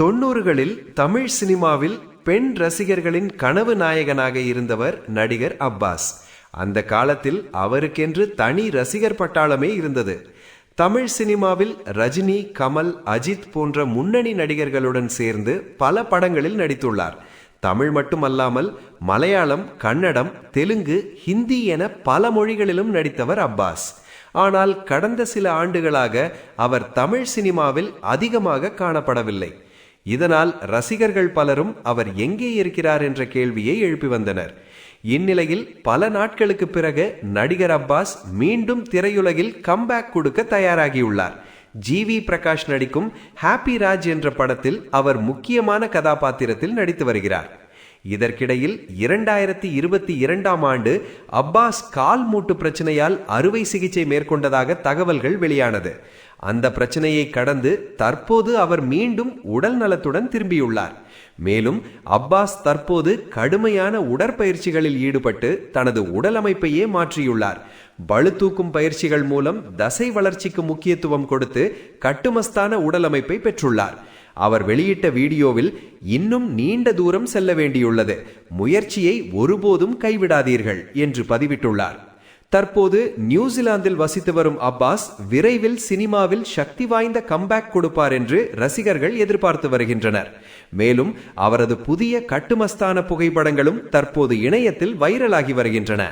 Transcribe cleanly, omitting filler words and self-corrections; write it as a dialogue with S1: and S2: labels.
S1: 90களில் தமிழ் சினிமாவில் பெண் ரசிகர்களின் கனவு நாயகனாக இருந்தவர் நடிகர் அப்பாஸ். அந்த காலத்தில் அவருக்கென்று தனி ரசிகர் பட்டாளமே இருந்தது. தமிழ் சினிமாவில் ரஜினி, கமல், அஜித் போன்ற முன்னணி நடிகர்களுடன் சேர்ந்து பல படங்களில் நடித்துள்ளார். தமிழ் மட்டுமல்லாமல் மலையாளம், கன்னடம், தெலுங்கு, ஹிந்தி என பல மொழிகளிலும் நடித்தவர் அப்பாஸ். ஆனால் கடந்த சில ஆண்டுகளாக அவர் தமிழ் சினிமாவில் அதிகமாக காணப்படவில்லை. இதனால் ரசிகர்கள் பலரும் அவர் எங்கே இருக்கிறார் என்ற கேள்வியை எழுப்பி வந்தனர். இந்நிலையில் பல நாட்களுக்கு பிறகு நடிகர் அப்பாஸ் மீண்டும் திரையுலகில் கம்பேக் கொடுக்க தயாராகியுள்ளார். ஜிவி பிரகாஷ் நடிக்கும் ஹாப்பி ராஜ் என்ற படத்தில் அவர் முக்கியமான கதாபாத்திரத்தில் நடித்து வருகிறார். இதற்கிடையில் 2022ஆம் ஆண்டு அப்பாஸ் கால் மூட்டு பிரச்சனையால் அறுவை சிகிச்சை மேற்கொண்டதாக தகவல்கள் வெளியானது. அந்த பிரச்சனையை கடந்து தற்போது அவர் மீண்டும் உடல் நலத்துடன் திரும்பியுள்ளார். மேலும் அப்பாஸ் தற்போது கடுமையான உடற்பயிற்சிகளில் ஈடுபட்டு தனது உடல் அமைப்பையே மாற்றியுள்ளார். பளு தூக்கும் பயிற்சிகள் மூலம் தசை வளர்ச்சிக்கு முக்கியத்துவம் கொடுத்து கட்டுமஸ்தான உடல் அமைப்பை பெற்றுள்ளார். அவர் வெளியிட்ட வீடியோவில் இன்னும் நீண்ட தூரம் செல்ல வேண்டியுள்ளது, முயற்சியை ஒருபோதும் கைவிடாதீர்கள் என்று பதிவிட்டுள்ளார். தற்போது நியூசிலாந்தில் வசித்து வரும் அப்பாஸ் விரைவில் சினிமாவில் சக்தி வாய்ந்த கம்பேக் கொடுப்பார் என்று ரசிகர்கள் எதிர்பார்த்து வருகின்றனர். மேலும் அவரது புதிய கட்டுமஸ்தான புகைப்படங்களும் தற்போது இணையத்தில் வைரலாகி வருகின்றன.